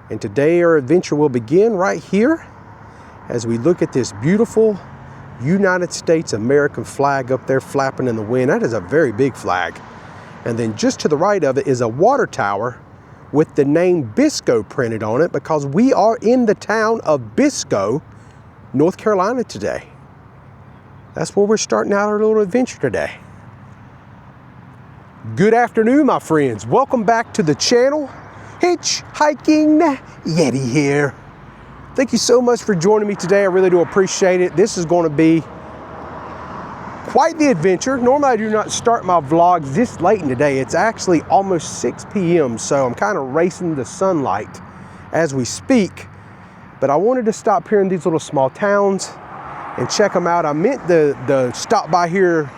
And today our adventure will begin right here as we look at this beautiful United States American flag up there flapping in the wind. That is a very big flag. And then just to the right of it is a water tower with the name Biscoe printed on it, because we are in the town of Biscoe, North Carolina today. That's where we're starting out our little adventure today. Good afternoon, my friends. Welcome back to the channel. Hitch Hiking Yeti here. Thank you so much for joining me today. I really do appreciate it. This is going to be quite the adventure. Normally I do not start my vlogs this late in the day. It's actually almost 6 p.m. so I'm kind of racing the sunlight as we speak. But I wanted to stop here in these little small towns and check them out. I meant to stop by here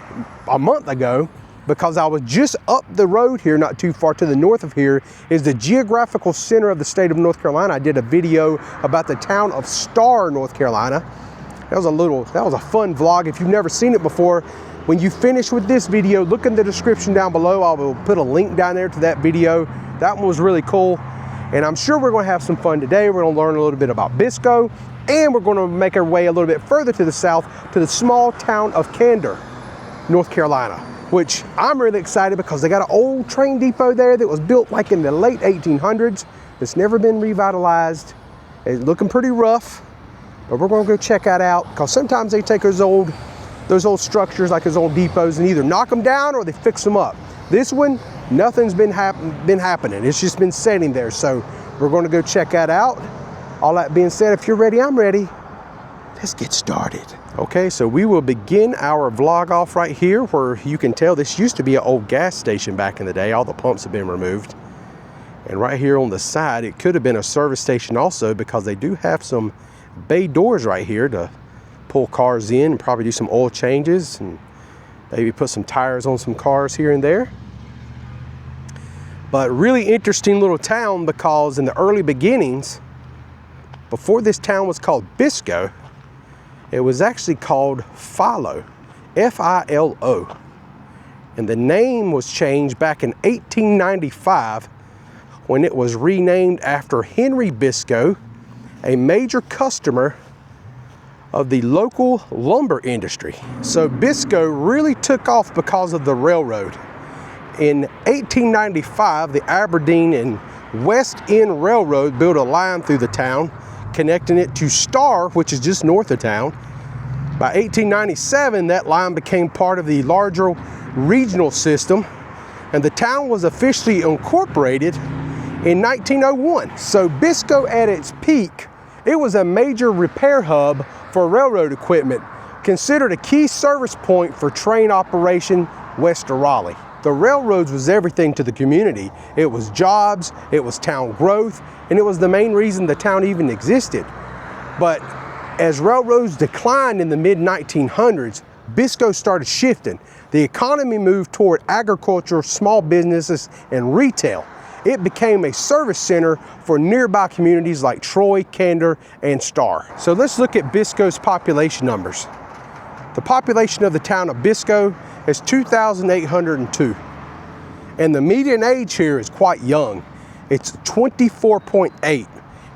a month ago because I was just up the road here, not too far to the north of here, is the geographical center of the state of North Carolina. I did a video about the town of Star, North Carolina. That was a fun vlog. If you've never seen it before, when you finish with this video, look in the description down below. I will put a link down there to that video. That one was really cool. And I'm sure we're gonna have some fun today. We're gonna learn a little bit about Biscoe, and we're gonna make our way a little bit further to the south to the small town of Candor, North Carolina, which I'm really excited because they got an old train depot there that was built like in the late 1800s. It's never been revitalized. It's looking pretty rough. But we're gonna go check that out, because sometimes they take those old structures, like those old depots, and either knock them down or they fix them up. This one, nothing's been happening. It's just been sitting there. So we're gonna go check that out. All that being said, if you're ready, I'm ready. Let's get started. Okay, so we will begin our vlog off right here, where you can tell this used to be an old gas station back in the day. All the pumps have been removed. And right here on the side, it could have been a service station also, because they do have some bay doors right here to pull cars in and probably do some oil changes and maybe put some tires on some cars here and there. But really interesting little town, because in the early beginnings, before this town was called Biscoe, it was actually called Philo, F-I-L-O. And the name was changed back in 1895 when it was renamed after Henry Biscoe, a major customer of the local lumber industry. So Biscoe really took off because of the railroad. In 1895, the Aberdeen and West End Railroad built a line through the town, connecting it to Star, which is just north of town. By 1897, that line became part of the larger regional system, and the town was officially incorporated in 1901. So Biscoe at its peak, it was a major repair hub for railroad equipment, considered a key service point for train operation west of Raleigh. The railroads was everything to the community. It was jobs, it was town growth, and it was the main reason the town even existed. But as railroads declined in the mid-1900s, Biscoe started shifting. The economy moved toward agriculture, small businesses, and retail. It became a service center for nearby communities like Troy, Candor, and Star. So let's look at Biscoe's population numbers. The population of the town of Biscoe is 2,802. And the median age here is quite young. It's 24.8.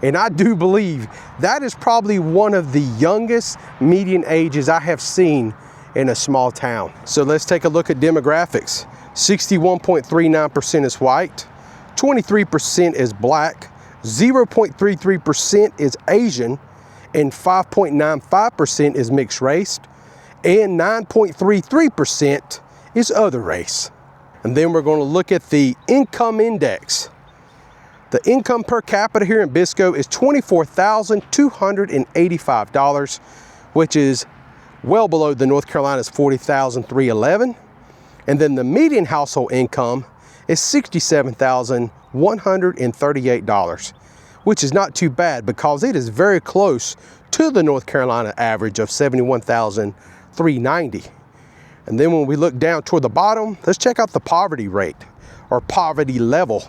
And I do believe that is probably one of the youngest median ages I have seen in a small town. So let's take a look at demographics. 61.39% is white, 23% is black, 0.33% is Asian, and 5.95% is mixed race, and 9.33% is other race. And then we're going to look at the income index. The income per capita here in Biscoe is $24,285, which is well below the North Carolina's $40,311. And then the median household income is $67,138, which is not too bad, because it is very close to the North Carolina average of $71,390. And then when we look down toward the bottom, let's check out the poverty rate, or poverty level.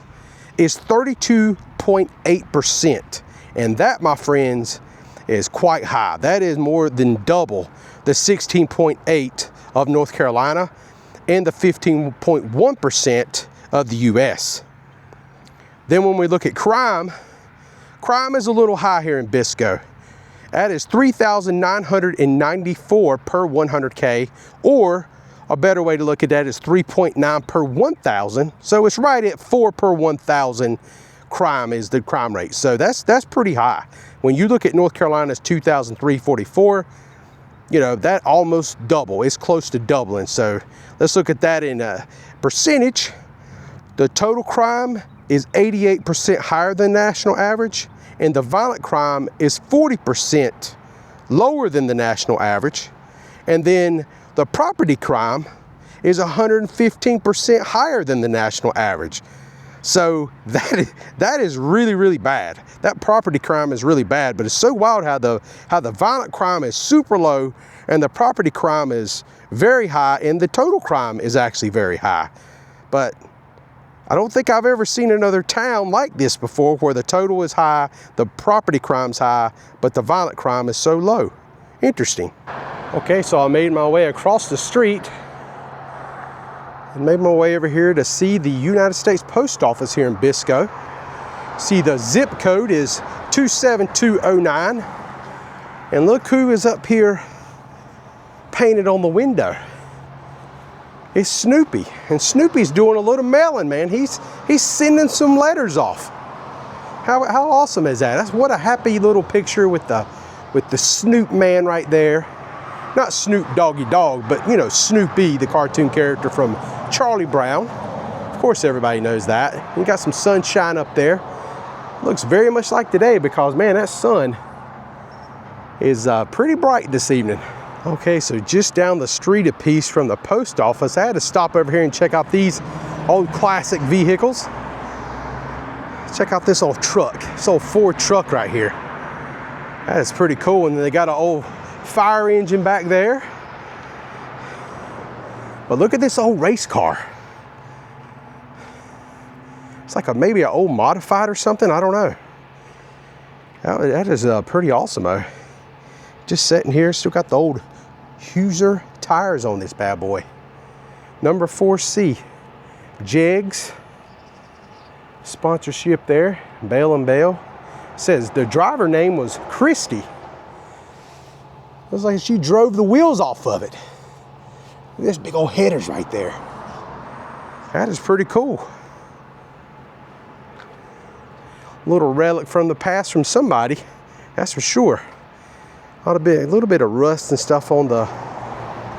Is 32.8%. And that, my friends, is quite high. That is more than double the 16.8 of North Carolina and the 15.1% of the US. Then when we look at crime Crime is a little high here in Biscoe. That is 3,994 per 100K, or a better way to look at that is 3.9 per 1,000. So it's right at 4 per 1,000 crime is the crime rate. So that's pretty high. When you look at North Carolina's 2,344, you know, that almost double. It's close to doubling. So let's look at that in a percentage. The total crime is 88% higher than national average, and the violent crime is 40% lower than the national average. And then the property crime is 115% higher than the national average. So that is really, really bad. That property crime is really bad, but it's so wild how the violent crime is super low and the property crime is very high and the total crime is actually very high. But I don't think I've ever seen another town like this before, where the total is high, the property crime's high, but the violent crime is so low. Interesting. Okay, so I made my way across the street and made my way over here to see the United States Post Office here in Biscoe. See, the zip code is 27209. And look who is up here painted on the window. It's Snoopy, and Snoopy's doing a little mailing, man. He's sending some letters off. How awesome is that? That's what a happy little picture with the Snoop man right there. Not Snoop Doggy Dog, but you know, Snoopy, the cartoon character from Charlie Brown. Of course, everybody knows that. You got some sunshine up there. Looks very much like today because, man, that sun is pretty bright this evening. Okay, so just down the street a piece from the post office, I had to stop over here and check out these old classic vehicles. Check out this old truck, this old Ford truck right here. That is pretty cool, and they got an old fire engine back there. But look at this old race car. It's like maybe an old modified or something, I don't know. That is pretty awesome though. Just sitting here, still got the old Huser tires on this bad boy. Number 4C, Jegs, sponsorship there, Bale and Bale. Says the driver name was Christy. Looks like she drove the wheels off of it. This big old headers right there. That is pretty cool. Little relic from the past from somebody, that's for sure. Ought to be a little bit of rust and stuff on the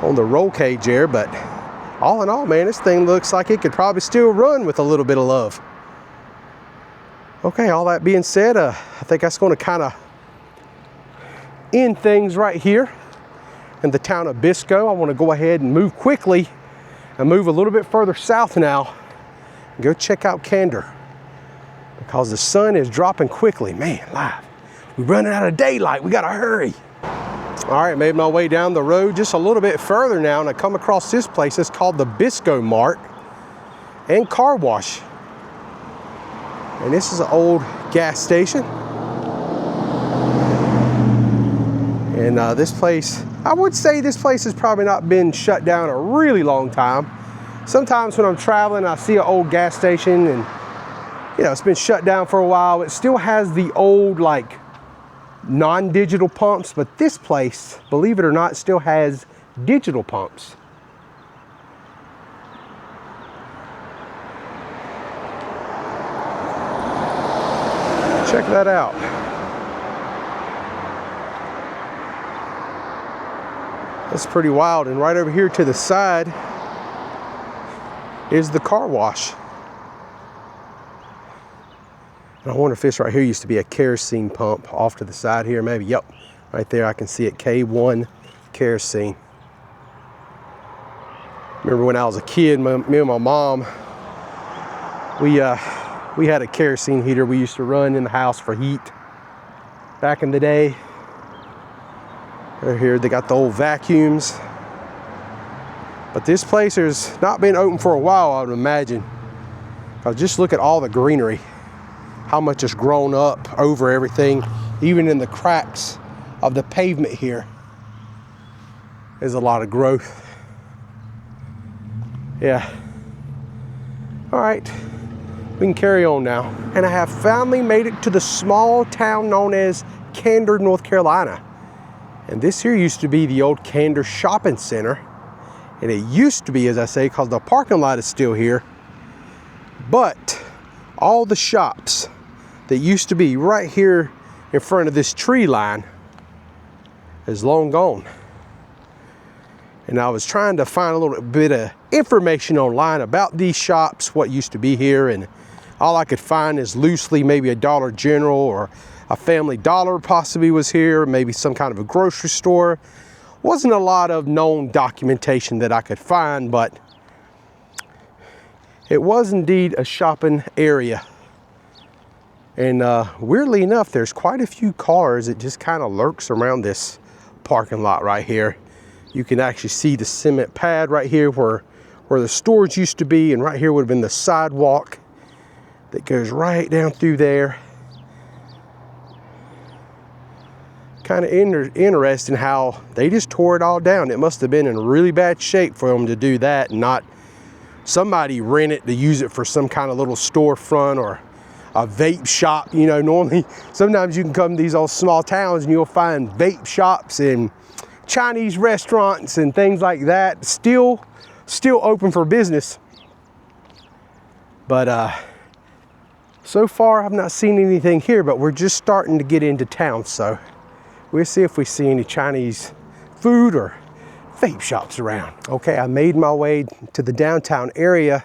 roll cage there, but all in all, man, this thing looks like it could probably still run with a little bit of love. Okay, all that being said, I think that's going to kind of end things right here in the town of Biscoe. I want to go ahead and move quickly and move a little bit further south now and go check out Candor, because the sun is dropping quickly. Man, live. We're running out of daylight. We got to hurry. All right, made my way down the road just a little bit further now, and I come across this place. It's called the Biscoe Mart and Car Wash. And this is an old gas station. And this place, I would say this place has probably not been shut down a really long time. Sometimes when I'm traveling, I see an old gas station and, you know, it's been shut down for a while. It still has the old, like, non-digital pumps, but this place, believe it or not, still has digital pumps. Check that out. That's pretty wild. And right over here to the side is the car wash. And I wonder if this right here used to be a kerosene pump off to the side here, maybe. Yep, right there I can see it, K1 kerosene. Remember when I was a kid, me and my mom, we had a kerosene heater we used to run in the house for heat back in the day. Right here they got the old vacuums. But this place has not been open for a while, I would imagine. Just look at all the greenery. How much has grown up over everything, even in the cracks of the pavement here. There's a lot of growth. Yeah. All right. We can carry on now. And I have finally made it to the small town known as Candor, North Carolina. And this here used to be the old Candor Shopping Center. And it used to be, as I say, because the parking lot is still here. But all the shops that used to be right here in front of this tree line is long gone. And I was trying to find a little bit of information online about these shops, what used to be here, and all I could find is loosely maybe a Dollar General or a Family Dollar possibly was here, maybe some kind of a grocery store. Wasn't a lot of known documentation that I could find, but it was indeed a shopping area. And weirdly enough, there's quite a few cars that just kind of lurks around this parking lot right here. You can actually see the cement pad right here where the storage used to be, and right here would have been the sidewalk that goes right down through there. Kind of interesting how they just tore it all down. It must have been in really bad shape for them to do that and not somebody rent it to use it for some kind of little storefront or a vape shop. You know, normally sometimes you can come to these old small towns and you'll find vape shops and Chinese restaurants and things like that still open for business. But so far I've not seen anything here, but we're just starting to get into town, so we'll see if we see any Chinese food or vape shops around. Okay, I made my way to the downtown area,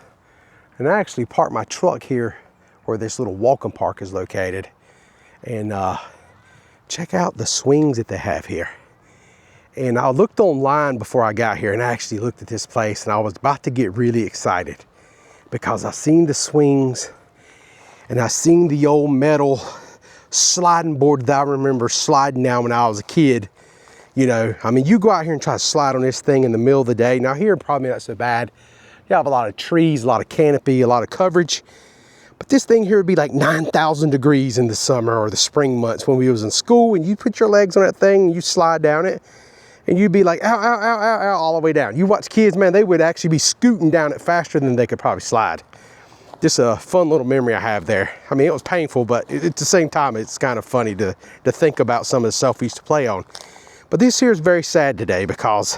and I actually parked my truck here where this little walking park is located. And check out the swings that they have here. And I looked online before I got here, and I actually looked at this place, and I was about to get really excited because I seen the swings and I seen the old metal sliding board that I remember sliding down when I was a kid. You know, I mean, you go out here and try to slide on this thing in the middle of the day. Now here, probably not so bad. You have a lot of trees, a lot of canopy, a lot of coverage. But this thing here would be like 9,000 degrees in the summer or the spring months when we was in school, and you put your legs on that thing and you slide down it, and you'd be like, ow, ow, ow, ow, ow, all the way down. You watch kids, man, they would actually be scooting down it faster than they could probably slide. Just a fun little memory I have there. I mean, it was painful, but at the same time, it's kind of funny to think about some of the stuff we used to play on. But this here is very sad today because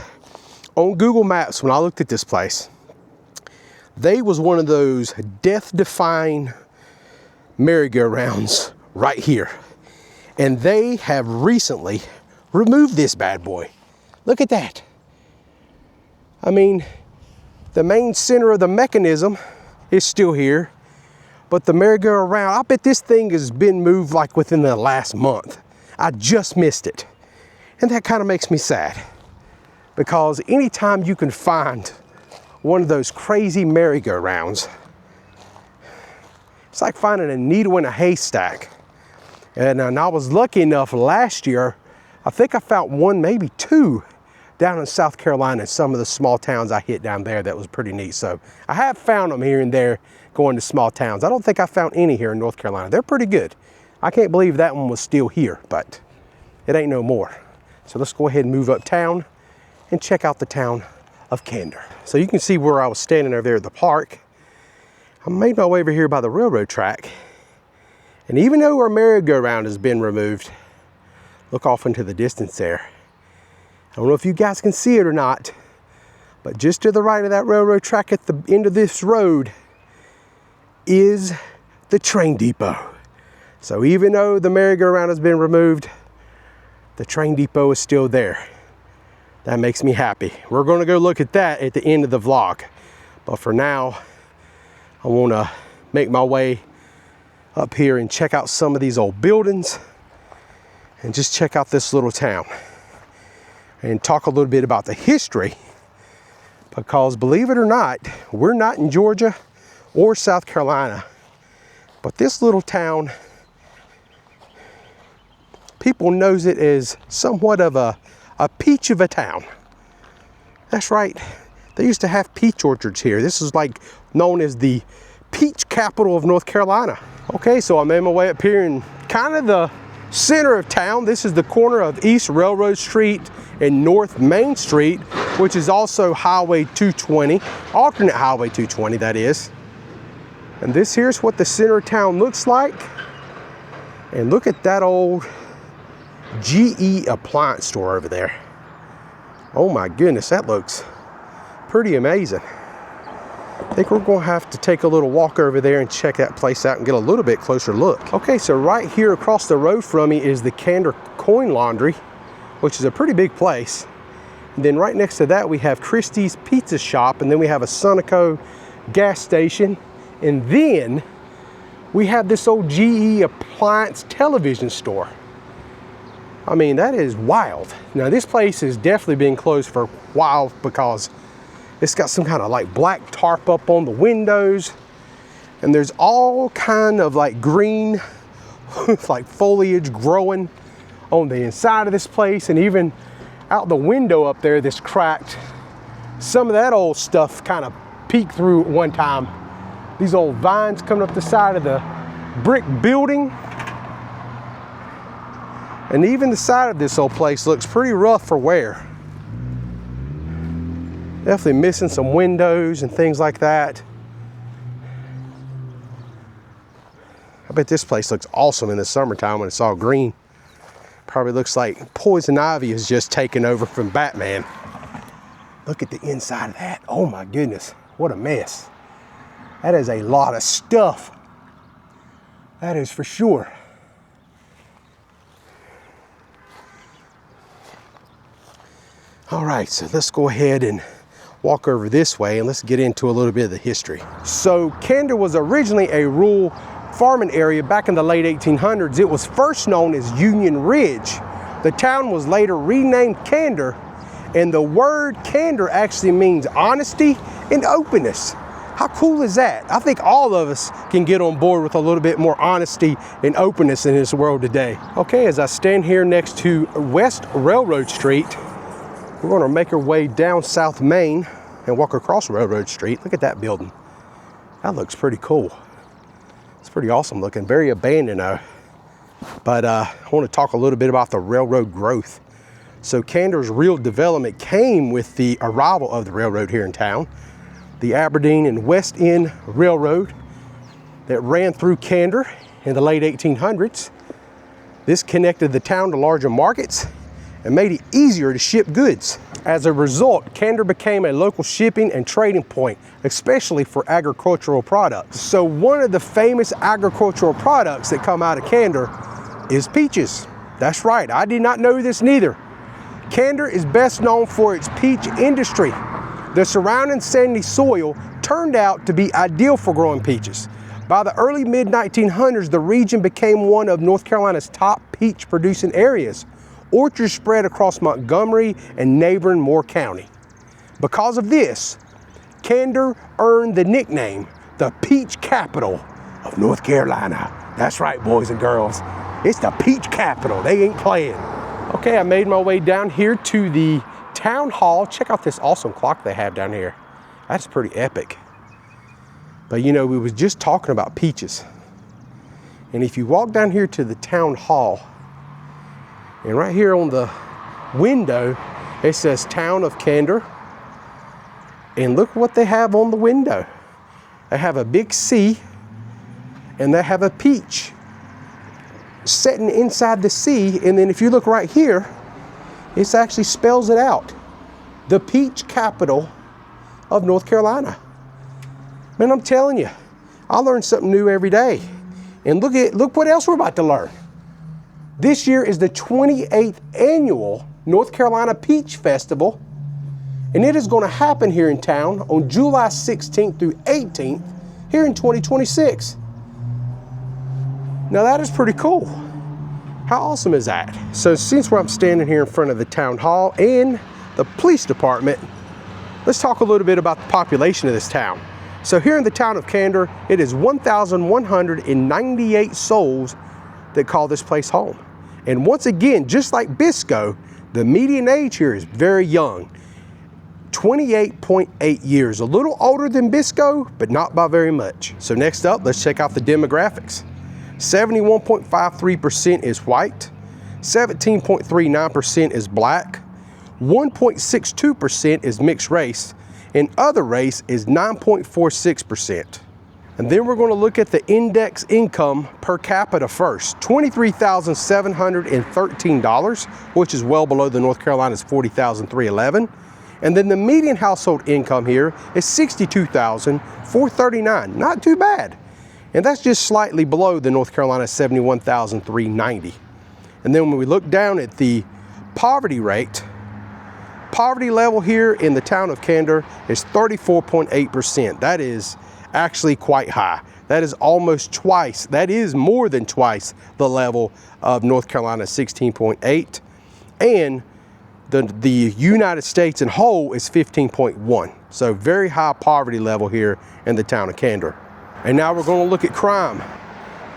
on Google Maps, when I looked at this place, they was one of those death-defying merry-go-rounds right here. And they have recently removed this bad boy. Look at that. I mean, the main center of the mechanism is still here, but the merry-go-round, I bet this thing has been moved like within the last month. I just missed it. And that kind of makes me sad because anytime you can find one of those crazy merry-go-rounds, it's like finding a needle in a haystack. And I was lucky enough last year, I think I found one, maybe two, down in South Carolina in some of the small towns I hit down there. That was pretty neat. So I have found them here and there going to small towns. I don't think I found any here in North Carolina. They're pretty good. I can't believe that one was still here, but it ain't no more. So let's go ahead and move uptown and check out the town of Candor. So you can see where I was standing over there at the park. I made my way over here by the railroad track. And even though our merry-go-round has been removed, look off into the distance there. I don't know if you guys can see it or not, but just to the right of that railroad track at the end of this road is the train depot. So even though the merry-go-round has been removed, the train depot is still there. That makes me happy. We're going to go look at that at the end of the vlog. But for now, I want to make my way up here and check out some of these old buildings and just check out this little town and talk a little bit about the history, because believe it or not, we're not in Georgia or South Carolina, but this little town, people knows it as somewhat of a peach of a town. That's right, they used to have peach orchards here. This is like known as the peach capital of North Carolina. Okay, so I made my way up here in kind of the center of town. This is the corner of East Railroad Street and North Main Street, which is also Highway 220, alternate Highway 220 that is. And this here's what the center of town looks like. And look at that old GE appliance store over there. Oh my goodness, that looks pretty amazing. I think we're gonna have to take a little walk over there and check that place out and get a little bit closer look. Okay, so right here across the road from me is the Candor Coin Laundry, which is a pretty big place. And then right next to that we have Christie's Pizza Shop, and then we have a Sunoco gas station, and then we have this old GE appliance television store. I mean, that is wild. Now this place has definitely been closed for a while because it's got some kind of like black tarp up on the windows, and there's all kind of like green like foliage growing on the inside of this place, and even out the window up there that's cracked. Some of that old stuff kind of peeked through at one time. These old vines coming up the side of the brick building. And even the side of this old place looks pretty rough for wear. Definitely missing some windows and things like that. I bet this place looks awesome in the summertime when it's all green. Probably looks like poison ivy is just taken over from Batman. Look at the inside of that. Oh my goodness, what a mess. That is a lot of stuff. That is for sure. All right, so let's go ahead and walk over this way and let's get into a little bit of the history. So Candor was originally a rural farming area back in the late 1800s. It was first known as Union Ridge. The town was later renamed Candor, and the word Candor actually means honesty and openness. How cool is that? I think all of us can get on board with a little bit more honesty and openness in this world today. Okay, as I stand here next to West Railroad Street, we're gonna make our way down South Main and walk across Railroad Street. Look at that building. That looks pretty cool. It's pretty awesome looking, very abandoned though. But I wanna talk a little bit about the railroad growth. So Candor's real development came with the arrival of the railroad here in town. The Aberdeen and West End Railroad that ran through Candor in the late 1800s. This connected the town to larger markets and made it easier to ship goods. As a result, Candor became a local shipping and trading point, especially for agricultural products. So one of the famous agricultural products that come out of Candor is peaches. That's right, I did not know this neither. Candor is best known for its peach industry. The surrounding sandy soil turned out to be ideal for growing peaches. By the early mid-1900s, the region became one of North Carolina's top peach producing areas. Orchards spread across Montgomery and neighboring Moore County. Because of this, Candor earned the nickname, the peach capital of North Carolina. That's right, boys and girls. It's the peach capital. They ain't playing. Okay, I made my way down here to the town hall. Check out this awesome clock they have down here. That's pretty epic. But you know, we was just talking about peaches. And if you walk down here to the town hall, and right here on the window, it says Town of Candor. And look what they have on the window. They have a big C, and they have a peach sitting inside the C. And then if you look right here, it actually spells it out. The peach capital of North Carolina. Man, I'm telling you, I learn something new every day. And look what else we're about to learn. This year is the 28th annual North Carolina Peach Festival, and it is going to happen here in town on July 16th through 18th here in 2026. Now that is pretty cool. How awesome is that? So since I'm standing here in front of the town hall and the police department, let's talk a little bit about the population of this town. So here in the town of Candor, it is 1,198 souls that call this place home. And once again, just like Biscoe, the median age here is very young, 28.8 years, a little older than Biscoe, but not by very much. So next up, let's check out the demographics. 71.53% is white, 17.39% is black, 1.62% is mixed race, and other race is 9.46%. And then we're going to look at the index income per capita first. $23,713, which is well below the North Carolina's $40,311. And then the median household income here is $62,439. Not too bad. And that's just slightly below the North Carolina's $71,390. And then when we look down at the poverty rate, poverty level here in the town of Candor is 34.8%. That is actually quite high. That is almost twice, that is more than twice the level of North Carolina's 16.8. And the United States in whole is 15.1. So very high poverty level here in the town of Candor. And now we're going to look at crime.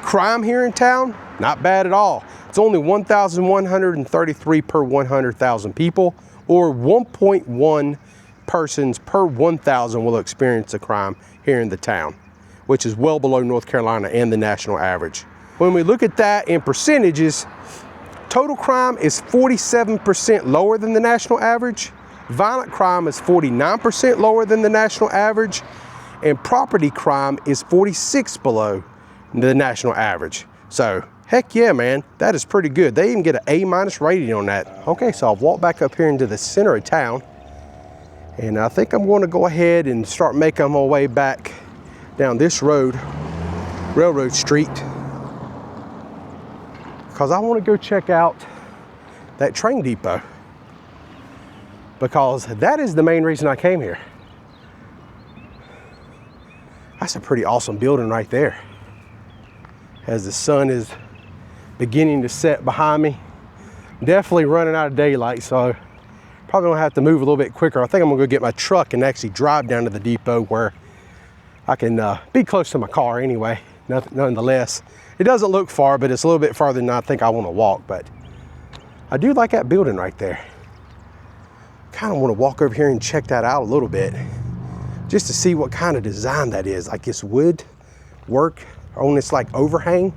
Crime here in town, not bad at all. It's only 1,133 per 100,000 people, or 1.1 persons per 1,000 will experience a crime here in the town, which is well below North Carolina and the national average. When we look at that in percentages, total crime is 47% lower than the national average. Violent crime is 49% lower than the national average. And property crime is 46 below the national average. So heck yeah, man, that is pretty good. They even get an A- rating on that. Okay, so I've walked back up here into the center of town, and I think I'm going to go ahead and start making my way back down this road, Railroad Street, because I want to go check out that train depot, because that is the main reason I came here. That's a pretty awesome building right there. As the sun is beginning to set behind me. Definitely running out of daylight, so probably gonna have to move a little bit quicker. I think I'm gonna go get my truck and actually drive down to the depot where I can be close to my car anyway, nonetheless. It doesn't look far, but it's a little bit farther than I think I wanna walk, but I do like that building right there. Kind of wanna walk over here and check that out a little bit, just to see what kind of design that is. Like it's wood work on this like overhang.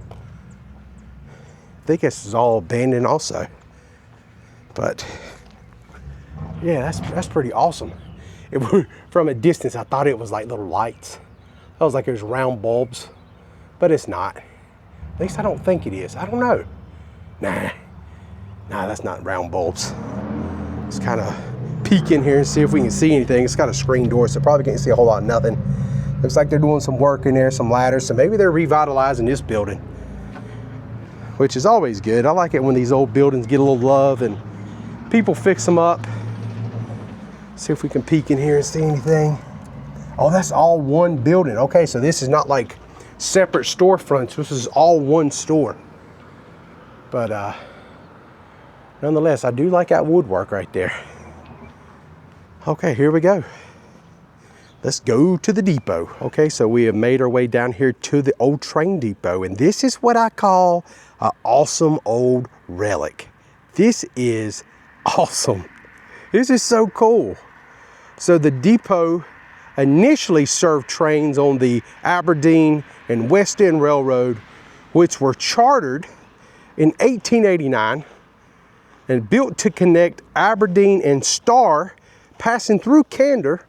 I think this is all abandoned also. But yeah, that's pretty awesome. From a distance, I thought it was like little lights. I was like it was round bulbs, but it's not. At least I don't think it is. I don't know. Nah, that's not round bulbs. Let's kind of peek in here and see if we can see anything. It's got a screen door, so probably can't see a whole lot of nothing. Looks like they're doing some work in there, some ladders, so maybe they're revitalizing this building, which is always good. I like it when these old buildings get a little love and people fix them up. See if we can peek in here and see anything. Oh, that's all one building. Okay, so this is not like separate storefronts. This is all one store. But nonetheless, I do like that woodwork right there. Okay, here we go. Let's go to the depot. Okay, so we have made our way down here to the old train depot, and this is what I call an awesome old relic. This is awesome. This is so cool. So the depot initially served trains on the Aberdeen and West End Railroad, which were chartered in 1889 and built to connect Aberdeen and Star, passing through Candor.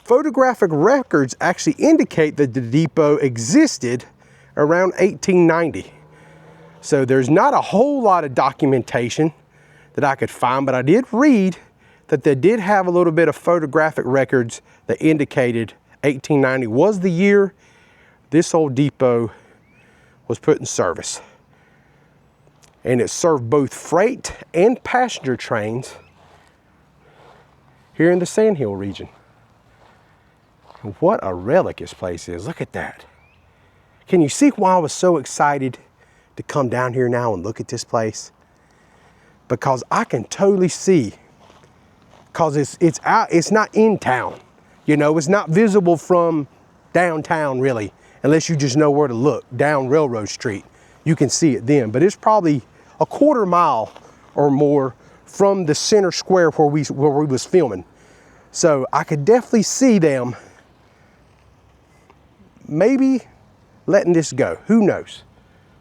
Photographic records actually indicate that the depot existed around 1890. So there's not a whole lot of documentation that I could find, but I did read that they did have a little bit of photographic records that indicated 1890 was the year this old depot was put in service. And it served both freight and passenger trains here in the Sandhill region. What a relic this place is. Look at that. Can you see why I was so excited to come down here now and look at this place? Because I can totally see, because it's not in town. You know, it's not visible from downtown really, unless you just know where to look. Down Railroad Street, you can see it then. But it's probably a quarter mile or more from the center square where we was filming. So I could definitely see them maybe letting this go. Who knows?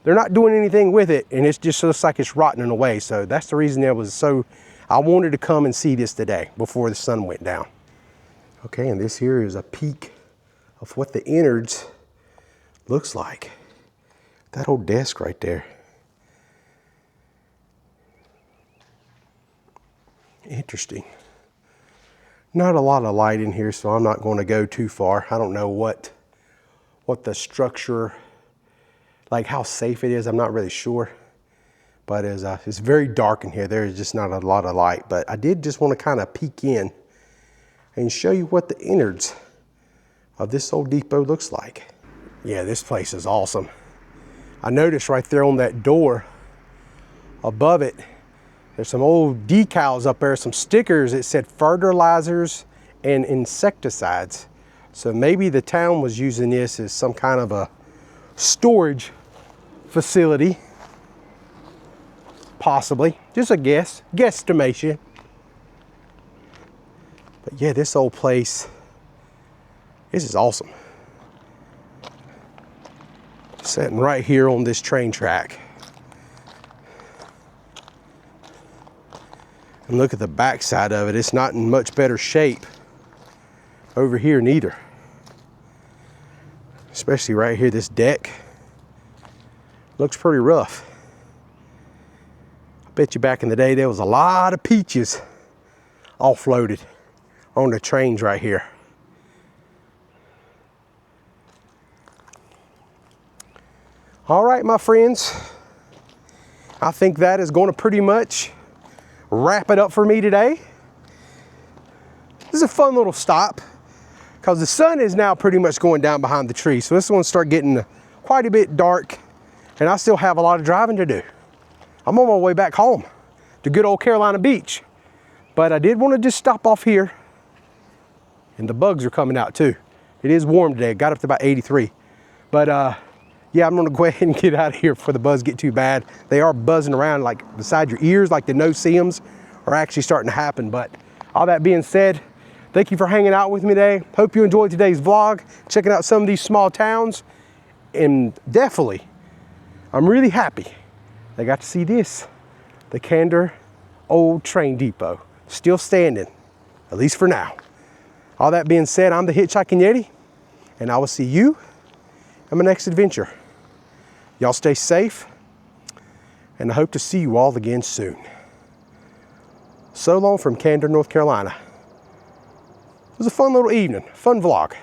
They're not doing anything with it, and it just looks like it's rotting away. So that's the reason I wanted to come and see this today before the sun went down. Okay, and this here is a peek of what the innards looks like. That old desk right there. Interesting. Not a lot of light in here, so I'm not going to go too far. I don't know what the structure, like how safe it is, I'm not really sure. But it's very dark in here. There is just not a lot of light. But I did just want to kind of peek in and show you what the innards of this old depot looks like. Yeah, this place is awesome. I noticed right there on that door above it, there's some old decals up there, some stickers that said fertilizers and insecticides. So maybe the town was using this as some kind of a storage facility. Possibly, just a guesstimation. But yeah, this old place, this is awesome. Sitting right here on this train track. And look at the back side of it. It's not in much better shape over here neither. Especially right here, this deck looks pretty rough. I bet you back in the day there was a lot of peaches offloaded on the trains right here. All right, my friends, I think that is going to pretty much wrap it up for me today. This is a fun little stop because the sun is now pretty much going down behind the tree. So this one's start getting quite a bit dark and I still have a lot of driving to do. I'm on my way back home to good old Carolina Beach. But I did want to just stop off here. And the bugs are coming out too. It is warm today. It got up to about 83. But yeah, I'm gonna go ahead and get out of here before the bugs get too bad. They are buzzing around like beside your ears, like the no-see-ums are actually starting to happen. But all that being said, thank you for hanging out with me today. Hope you enjoyed today's vlog, checking out some of these small towns. And definitely, I'm really happy I got to see this, the Candor old train depot, still standing, at least for now. All that being said, I'm the Hitchhiking Yeti, and I will see you in my next adventure. Y'all stay safe, and I hope to see you all again soon. So long from Candor, North Carolina. It was a fun little evening, fun vlog.